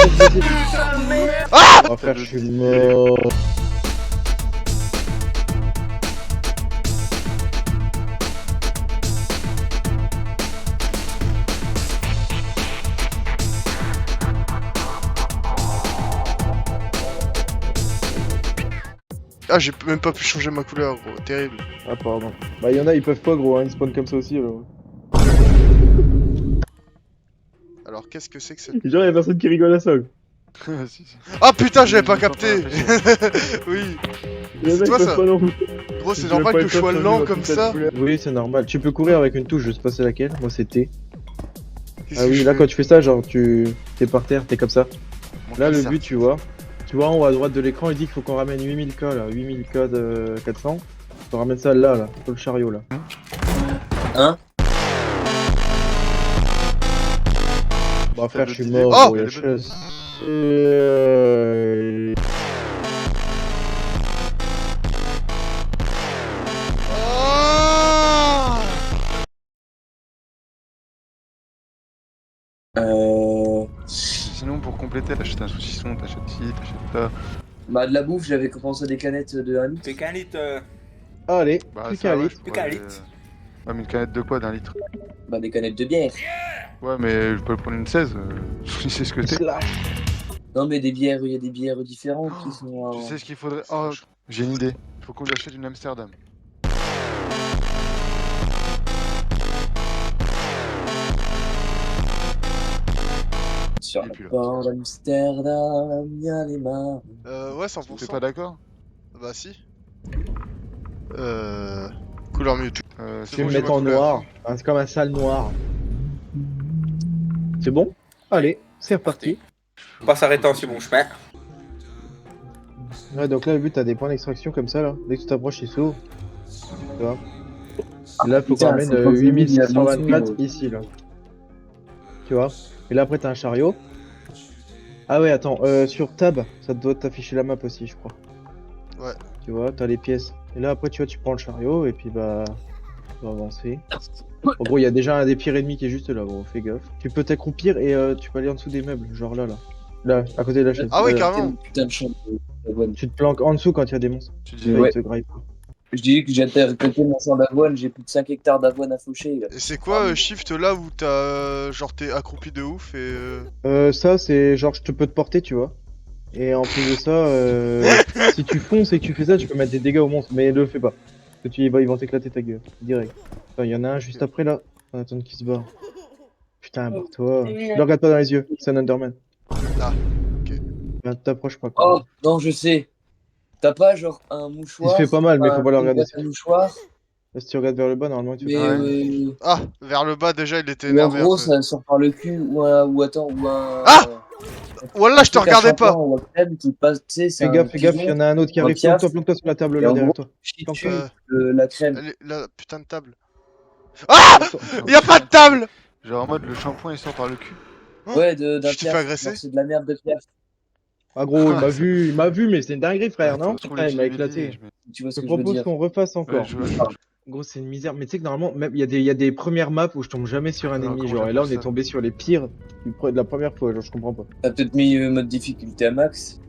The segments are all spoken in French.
vas-y. Ah Oh frère, je suis mort. Ah, j'ai même pas pu changer ma couleur, gros. Terrible. Ah pardon. Bah y'en a, ils peuvent pas gros, hein. Ils spawnent comme ça aussi alors. Alors, qu'est-ce que c'est que cette... Genre y'a personne qui rigole à ça. Si, si. Ah putain, j'avais pas Ils ont capté. pas réfléchi. Oui. Les C'est mecs toi peuvent ça. pas non plus. Gros, c'est Je normal vais que pas je sois changer lent ma comme putain de ça. couleur. Oui, c'est normal. Tu peux courir avec une touche, je sais pas c'est laquelle. Moi c'est T. Qu'est-ce Ah que oui, je là fais quand tu fais ça, genre t'es par terre, t'es comme ça. Mon Là le cuissard. but, tu vois en haut à droite de l'écran, il dit qu'il faut qu'on ramène 8000 K là, 8000 K de 400. Faut ramène ça là, sur le chariot là. Hein? Bah frère, le je suis dîner, mort, oh gros, y'a les bonnes- chasse. Ah Sinon, pour compléter, t'achètes un saucisson, t'achètes ci, t'achètes ça. Bah de la bouffe, j'avais commencé des canettes de 1 litre. Plus qu'un litre. Allez, Bah, plus ça, qu'un ouais, litre. je Plus pourrais... qu'un litre. Ouais, mais une canette de quoi, d'un litre? Bah des canettes de bière. Ouais, mais je peux prendre une 16, je sais ce que c'est. Slash. Non mais des bières, il y a des bières différentes qui sont... Tu sais ce qu'il faudrait... Oh, j'ai une idée. Faut qu'on lui achète une Amsterdam. Sur Il est le plus là. port d'Amsterdam, y'a les mains. Ouais, T'es 100%. pas d'accord? Bah si. Couleur Mewtwo. Je C'est vais bon, me j'ai mettre ma en couleur. noir. Ah, c'est comme un sale noir. C'est bon? Allez, c'est reparti. Faut pas s'arrêter en si bon chemin. Ouais, donc là, le but, t'as des points d'extraction comme ça, là. Dès que tu t'approches, il s'ouvre. Tu vois? Et là, faut qu'on Putain, ramène c'est quand j'ai mis de la 8624 mention, ici, là. Tu vois? Et là, après, t'as un chariot. Ah ouais, attends, sur Tab, ça doit t'afficher la map aussi, je crois. Ouais. Tu vois, t'as les pièces. Et là, après, tu vois, tu prends le chariot, et puis bah... tu vas avancer. En gros, il y a déjà un des pires ennemis qui est juste là, gros, fais gaffe. Tu peux t'accroupir et tu peux aller en dessous des meubles, genre là, là. Là, à côté de la chaise. Ah oui, Là, là. carrément. Putain de champ d'avoine. Tu te planques en dessous quand il y a des monstres. Tu Et dis... là, Ouais. ils te grippent. Je dis que j'ai récolté mon champ d'avoine, j'ai plus de 5 hectares d'avoine à faucher. Là. Et c'est quoi Shift là où t'as genre t'es accroupi de ouf et Ça, c'est genre, je te peux te porter, tu vois. Et en plus de ça, si tu fonces et que tu fais ça, tu peux mettre des dégâts aux monstres, mais le fais pas. Parce que ils vont t'éclater ta gueule, direct. Attends, il y en a un juste après là. On attend qu'il se barre. Putain, barre-toi. Ne regarde pas dans les yeux, c'est un Underman. Ah, ok. Ben, t'approches pas, quoi. Oh, non, je sais. T'as pas genre un mouchoir, Il se fait pas mal, mais faut pas le regarder. un mouchoir, Là, si tu regardes vers le bas, normalement, tu fais mais pas mal. Ah, vers le bas déjà il était ou en énervé un gros peu. ça sort par le cul ou un Ah Wallah, je te truc à regardais pas. shampoing ou à crème qui passe, tu sais, c'est Fais un gaffe, il y pigeon, en a un autre qui un arrive. piaf, Planque-toi sur la table et là, en derrière gros, toi. chie Planque-toi. dessus la crème. La putain de table. Ah Planque-toi. Y'a pas de table. Genre en mode, le shampoing, il sort par le cul. Ouais, d'un Tu t'es fait piaf, agresser. genre c'est de la merde de piaf. Ah gros, Ah, ça- il m'a vu, mais c'est une dinguerie, frère, Ah, non? trop Putain, les il m'a Billy, éclaté. Tu vois ce Je te que je veux propose dire. qu'on refasse Ouais, encore. Gros, c'est une misère. Mais tu sais que normalement, même il y a des premières maps où je tombe jamais sur un Alors, ennemi, comment genre. Et là, on j'appelle est ça tombé sur les pires de la première fois, genre, je comprends pas. T'as peut-être mis mode difficulté à max.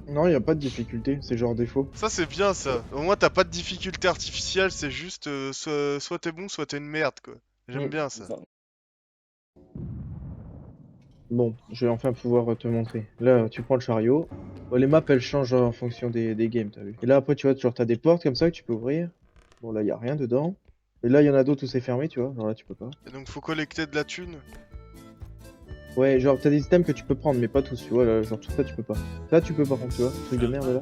Non, il y a pas de difficulté, c'est genre défaut. Ça c'est bien ça. Au moins t'as pas de difficulté artificielle, c'est juste soit t'es bon, soit t'es une merde quoi. J'aime Mm. bien ça. Enfin, Bon, je vais enfin pouvoir te montrer. Là, tu prends le chariot. Bon, les maps, elles changent en fonction des games, t'as vu. Et là, après, tu vois, genre, t'as des portes comme ça que tu peux ouvrir. Bon, là, il y a rien dedans. Et là, il y en a d'autres où c'est fermé, tu vois. Genre là, tu peux pas. Et donc faut collecter de la thune. Ouais, genre, t'as des items que tu peux prendre, mais pas tous, tu vois. Là, genre, tout ça, tu peux pas. Là, tu peux, par contre, tu vois. Truc de merde, là.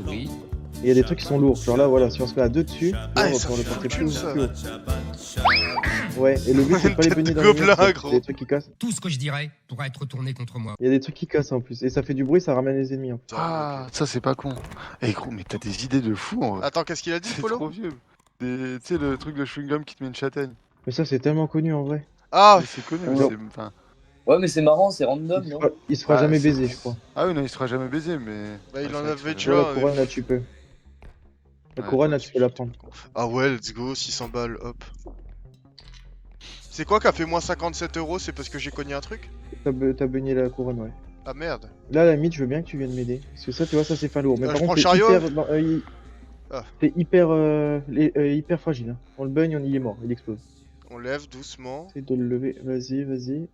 Oui. Et il y a des trucs qui sont lourds. Genre là, voilà, si on se met à deux dessus, là, Ah, on et va ça pouvoir le fait porter foutu, plus ça. haut. Ouais, et le but, c'est de pas les Tête baigner de dans les murs, gobelin, parce que gros. il y a des trucs qui cassent. Tout ce que je dirais pourrait être retourné contre moi. Il y a des trucs qui cassent en plus. Et ça fait du bruit, ça ramène les ennemis. En plus. Ah, ça, c'est pas con. Eh gros, mais t'as des idées de fou, en vrai. Attends, qu'est-ce qu'il a dit C'est Polo trop vieux. Tu sais, le truc de chewing-gum qui te met une châtaigne. Mais ça, c'est tellement connu en vrai. Ah Mais c'est connu, mais genre- c'est... Enfin... ouais, mais c'est marrant, c'est random, non? Il se fera jamais c'est- baiser, je crois. Ah oui, non, il sera jamais baisé, mais... Bah il Ouais, en c'est vrai que avait ça- déjà. Genre la couronne, là, tu peux. La Ouais, couronne, attends, là, tu peux la prendre. Ah ouais, let's go, 600 balles, hop. C'est quoi qui a fait moins 57 €? C'est parce que j'ai cogné un truc? T'as beugné la couronne, ouais. Ah merde. Là, à la limite, je veux bien que tu viennes m'aider. Parce que ça, tu vois, ça c'est fin lourd. Mais Je par prends contre, le c'est chariot, hyper, non, Ah. c'est hyper, hyper fragile. Hein. On le baigne, il est mort, il explose. On lève doucement. Essaye de le lever. Vas-y, vas-y.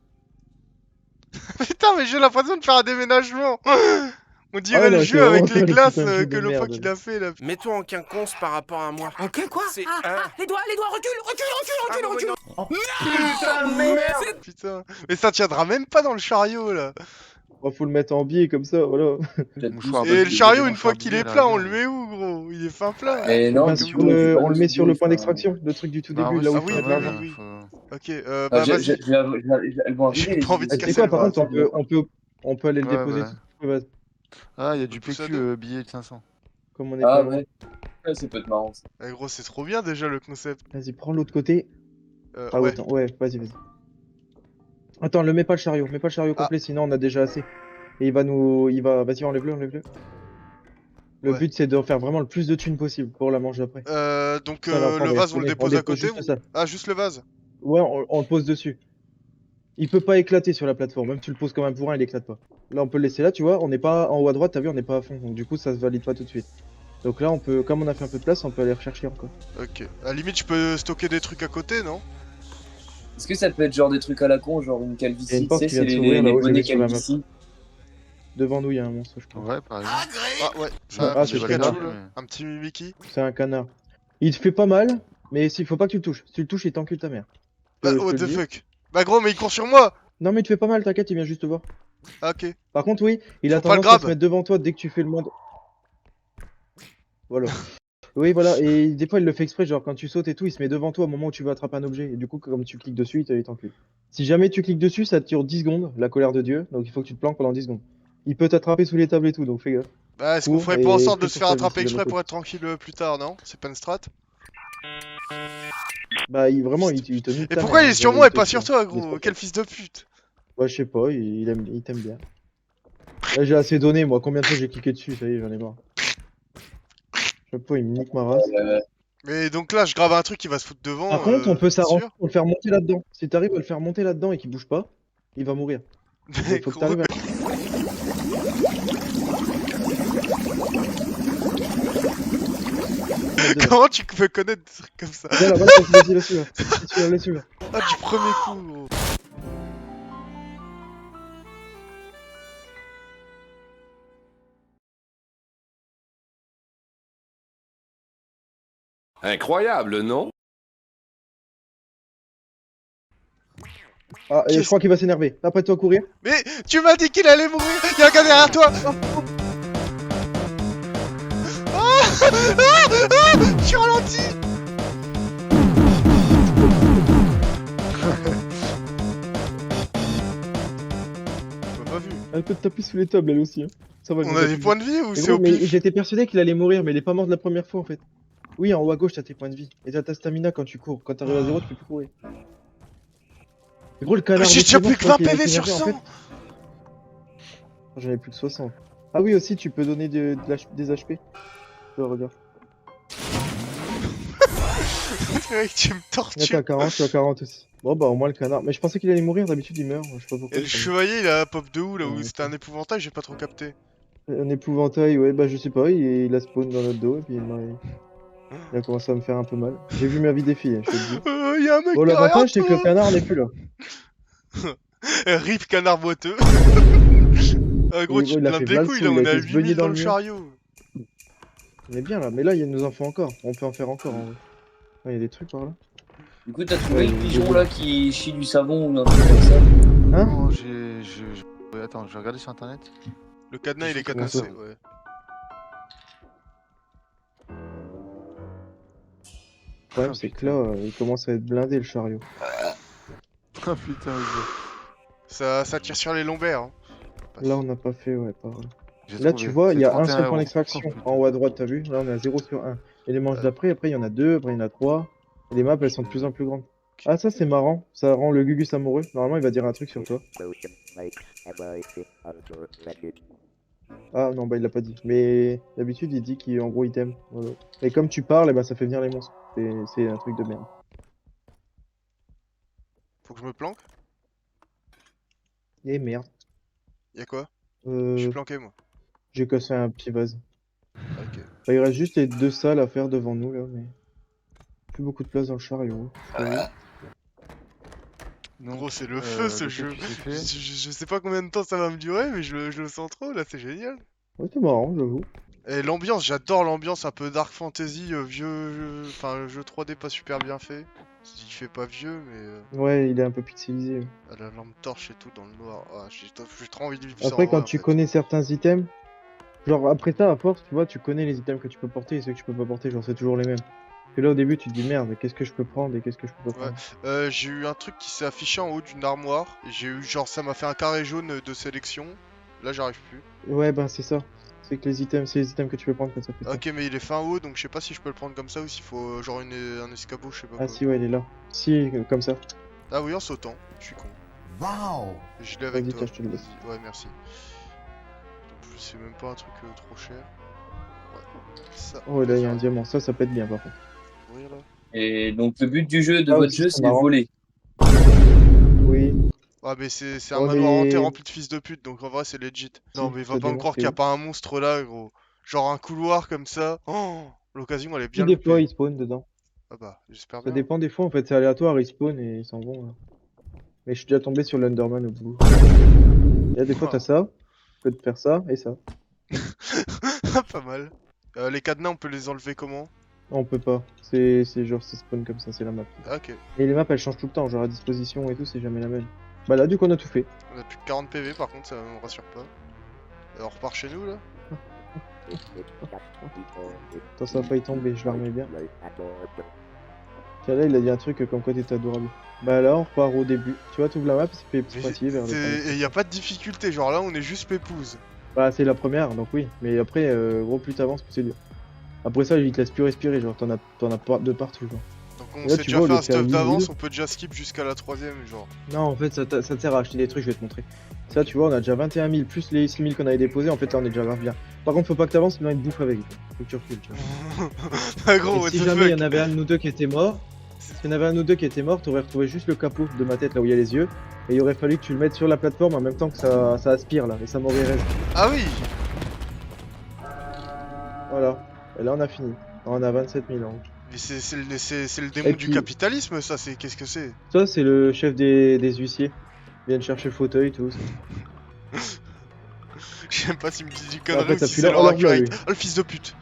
Putain, mais j'ai l'impression de faire un déménagement. On Ah dirait ouais, le non, c'est jeu vraiment avec ça, les le glaces putain de jeu que de le fois merde. qu'il a fait là. Mets-toi en quinconce par rapport à moi. Ok, quoi C'est les doigts, recule. Putain. Mais ça tiendra même pas dans le chariot là. Oh, faut le mettre en biais comme ça, voilà. Peut-être Mouchoir, plus, Et bah, le j'ai chariot, des une fois mouchoirs qu'il billets, est là, plein, on regarde. le met où gros? Il est fin plein. Mais non, Ben, du sur coup, j'ai pas on le met sur le point enfin, d'extraction, le truc du tout Bah, début, ouais, là où Ah il faut oui, mettre oui, l'argent. oui. faut- Ok, ah, bah vas-y. elles vont arriver J'ai les pas envie de idées. Ah, tu sais casser quoi, le par vase. contre, on peut aller le Ouais, déposer voilà. tout de suite, ouais, Ah, il y a Le du pouce PQ, à dos. billet de 500. comme on est Ah pas loin. ouais. Ouais, c'est peut-être marrant ça. Eh, gros, c'est trop bien déjà le concept. Vas-y, prends l'autre côté. Ah, Ouais. autant, ouais, vas-y. Attends, le mets pas le chariot Ah. complet, sinon on a déjà assez. Et vas-y, enlève-le. Le Ouais. but, c'est de faire vraiment le plus de thunes possible pour la manche d'après. Donc Ça, là, prends, le regarde, vase, on le tenez, on dépose à dépose côté juste ou... ça. Ah, juste le vase. Ouais, on le pose dessus. Il peut pas éclater sur la plateforme, même tu le poses comme un bourrin, il éclate pas. Là, on peut le laisser là, tu vois, on n'est pas en haut à droite, t'as vu, on n'est pas à fond, donc du coup, ça se valide pas tout de suite. Donc là, on peut, comme on a fait un peu de place, on peut aller rechercher encore. Ok. À la limite, je peux stocker des trucs à côté, non? Est-ce que ça peut être genre des trucs à la con, genre une Il y a calvitie, une tu porte sais, qui vient c'est de s'ouvrir les là-haut, j'ai bonnets vu sur la map. calvitie. Devant nous, il y a un monstre, je crois. Ouais, par exemple. Ah ouais. Ah, j'ai c'est pas le Pikachu, droit, là. mais- Un petit Mickey. C'est un canard. Il te fait pas mal, mais il faut pas que tu le touches. Si tu le touches, il t'encule ta mère. Bah, Je what te the le dis. fuck. Bah gros, mais il court sur moi. Non, mais il te fait pas mal, t'inquiète, il vient juste te voir. Ah, ok. Par contre, oui, il a Faut pas le tendance à se grab. mettre devant toi dès que tu fais le monde. Voilà. Oui, voilà, et des fois il le fait exprès, genre quand tu sautes et tout, il se met devant toi au moment où tu veux attraper un objet, et du coup, comme tu cliques dessus, il t'encule. Si jamais tu cliques dessus, ça dure 10 secondes, la colère de Dieu, donc il faut que tu te planques pendant 10 secondes. Il peut t'attraper sous les tables et tout, donc fais gaffe. Bah, est-ce qu'on Cours ferait pas en et sorte de prie se pour faire ta vie, attraper si jamais exprès faut. pour être tranquille plus tard, non? C'est pas une strat? Bah, vraiment, il te nique Et ta pourquoi mère, il est hein, sur jamais moi et te pas tue, sur hein. toi, Il est trop gros? fort. Quel fils de pute. Ouais, je sais pas, il t'aime bien. Là, j'ai assez donné, moi, combien de fois j'ai cliqué dessus, ça y est, j'en ai marre. Chaque fois, il me nique ma race. Mais donc là, je grave un truc qui va se foutre devant, Par contre, on peut s'arranger sûr. pour le faire monter là-dedans. Si t'arrives à le faire monter là-dedans et qu'il bouge pas, il va mourir. Mais Mais faut que gros, t'arrives à... mettre dedans. comment tu peux connaître des trucs comme ça? Voilà, vas-y, laisse-le là. Ah, du premier coup, gros. Incroyable, non? Ah, et je crois qu'il va s'énerver. Après toi courir. Mais tu m'as dit qu'il allait mourir. Il y a un gars derrière toi. Je suis ralenti. On m'a pas vu. Elle peut te taper sous les tables, elle aussi. Hein. Ça va, On a des points de vie ou Mais c'est gros, au mais pif? j'étais persuadé qu'il allait mourir, mais il est pas mort de la première fois en fait. Oui, en haut à gauche, t'as tes points de vie. Et t'as ta stamina quand tu cours. Quand t'arrives à 0, tu peux plus courir. Mais gros, le canard. J'ai de déjà Clément, plus je que crois 20 qu'il a PV été sur énervé, en 100. fait. J'en ai plus que 60. Ah oui, aussi, tu peux donner des HP. Regarde. Mec, tu me Là, t'es tortures. à 40, je suis à 40 aussi. Bon, bah, au moins le canard. Mais je pensais qu'il allait mourir, d'habitude il meurt. Je sais pas pourquoi. Et le chevalier, il a pop de où là où Ouais, c'était un épouvantail, j'ai pas trop capté. Un épouvantail, ouais, bah je sais pas, il a spawn dans notre dos et puis il a commencé à me faire un peu mal. J'ai vu ma vie défiler, je te le dis. Y a un mec Bon, derrière l'avantage c'est que le toi. canard n'est plus là. Rip canard boiteux. Ah gros, Et tu gros, te il a blindes fait des couilles là, Vlalso, il on a est à été se beugner 8000 dans dans le le mur. chariot. On est bien là, mais là il nous en faut encore. On peut en faire encore en vrai. Ah, il y a des trucs par là. Du coup, t'as Ouais, trouvé il le y a pigeon des- là qui chie du savon ou un truc comme ça? Hein? Non, ouais, attends, je vais regarder sur internet. Le cadenas il est Comment ça cadenassé, ouais. Le problème c'est que là, il commence à être blindé le chariot. Oh putain, Ça tire sur les lombaires. Hein. Là on n'a pas fait, ouais, par là. j'ai Là trouvé. tu vois, il y C'est a un 31 seul point €. d'extraction Oh, putain. en haut à droite, t'as vu? Là on est à 0 sur 1. Et les manches d'après, après il y en a 2, après il y en a 3. Et les maps elles sont de plus en plus grandes. Ah ça c'est marrant, ça rend le Gugus amoureux. Normalement il va dire un truc sur toi. Ah non bah il l'a pas dit. Mais d'habitude il dit qu'en gros il t'aime. Voilà. Et comme tu parles, eh ben, ça fait venir les monstres. C'est un truc de merde. Faut que je me planque. Et merde. Y'a quoi? Je suis Euh, planqué, moi. j'ai cassé un petit vase. Ok. Bah, il reste juste les 2 salles à faire devant nous là, mais plus beaucoup de place dans le chariot. Donc, Gros, c'est le feu ce le jeu. képi, c'est Je fait. sais pas combien de temps ça va me durer, mais je le sens trop là, c'est génial. Ouais, c'est marrant, j'avoue. Et l'ambiance, j'adore l'ambiance un peu dark fantasy, enfin jeu 3D pas super bien fait. Il fait pas vieux, mais Ouais, il est un peu pixelisé. la lampe torche et tout dans le noir. Ah, j'ai trop envie de vivre ça Après, en vrai quand en tu fait. connais certains items, genre après ça, à force, tu vois, tu connais les items que tu peux porter et ceux que tu peux pas porter, genre c'est toujours les mêmes. Que là, au début, tu te dis merde, qu'est-ce que je peux prendre et qu'est-ce que je peux pas Ouais, prendre. j'ai eu un truc qui s'est affiché en haut d'une armoire. J'ai eu genre ça m'a fait un carré jaune de sélection. Là j'arrive plus. Ouais, ben c'est ça. C'est que les items, c'est les items que tu peux prendre quand ça fait ça. Ok, mais il est fin haut donc je sais pas si je peux le prendre comme ça ou s'il faut genre un escabeau, je sais pas Ah quoi. si, ouais, il est là. Si, comme ça. Ah oui, en sautant, je suis con. Waouh. Je l'ai avec Vas-y, toi. tiens, je te le laisse. Vas-y. Ouais, merci. En plus, c'est même pas un truc trop cher. Ouais. Ça, Oh, là, il y a un vas-y, diamant. Ça peut être bien, par contre. ouvrir là. Et donc, le but du jeu, de Ah, votre aussi, jeu, c'est c'est de marrant. voler. Oui. Ah, mais c'est un Oh, manoir hanté les... rempli de fils de pute, donc en vrai, c'est legit. Si, Non, mais va ça pas me croire démontre qu'il y a que... pas un monstre là, gros. Genre un couloir comme ça. Oh, l'occasion, elle est Si bien des fois, loupée. ils spawnent dedans. Ah bah, j'espère Ça bien. dépend des fois, en fait, c'est aléatoire, ils spawnent et ils s'en vont, là. Mais je suis déjà tombé sur l'Underman au bout. Et là, des fois, t'as ça, tu peux te faire ça et ça. Pas mal. Les cadenas, on peut les enlever comment? Non, on peut pas. C'est genre, ça spawn comme ça, c'est la map. Ah, ok. Et les maps, elles changent tout le temps, genre à disposition et tout, c'est jamais la même. Bah là, du coup, on a tout fait. On a plus que 40 PV, par contre, ça me rassure pas. On repart chez nous là? Attends, ça va pas y tomber, je la remets bien. Tiens, là, il a dit un truc comme quoi t'étais adorable. Bah là, on repart au début. Tu vois, tu ouvres la map, c'est fait Mais pointiller vers le et y a pas de difficulté, genre là, on est juste pépouze. Bah, c'est la première, donc oui. Mais après, gros, plus t'avances, plus c'est dur. Après ça, il te laisse plus respirer, genre, t'en as pas de partout, genre. Donc on Là, s'est tu déjà vois, au fait lieu un de faire stuff 10 000, d'avance, on peut déjà skip jusqu'à la troisième, genre. non, en fait, ça te sert à acheter des trucs, je vais te montrer. Ça, tu vois, on a déjà 21 000 plus les 6 000 qu'on avait déposés. En fait, là, on est déjà grave bien. Par contre, faut pas que t'avances, sinon il te bouffe avec. Faut que tu recules, tu vois. Ah gros, Et what si the jamais il y en fuck. avait un de nous deux qui était mort, s'il y en avait un de nous deux qui était mort, t'aurais retrouvé juste le capot de ma tête, là où il y a les yeux. Et il aurait fallu que tu le mettes sur la plateforme en même temps que ça aspire, là. Et ça m'aurait resté. Ah oui. Voilà. Et là, on a fini. On a 27 000 ans. Mais c'est le démon Et du puis, capitalisme, ça, qu'est-ce que c'est? ça, c'est le chef des huissiers. Ils viennent chercher le fauteuil, tout. Je sais pas s'il me dit du Et en connerie fait, ou t'as si plus c'est leur leur v'là, accurate. lui. Oh le fils de pute.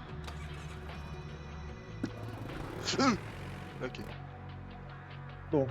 Ok. Bon,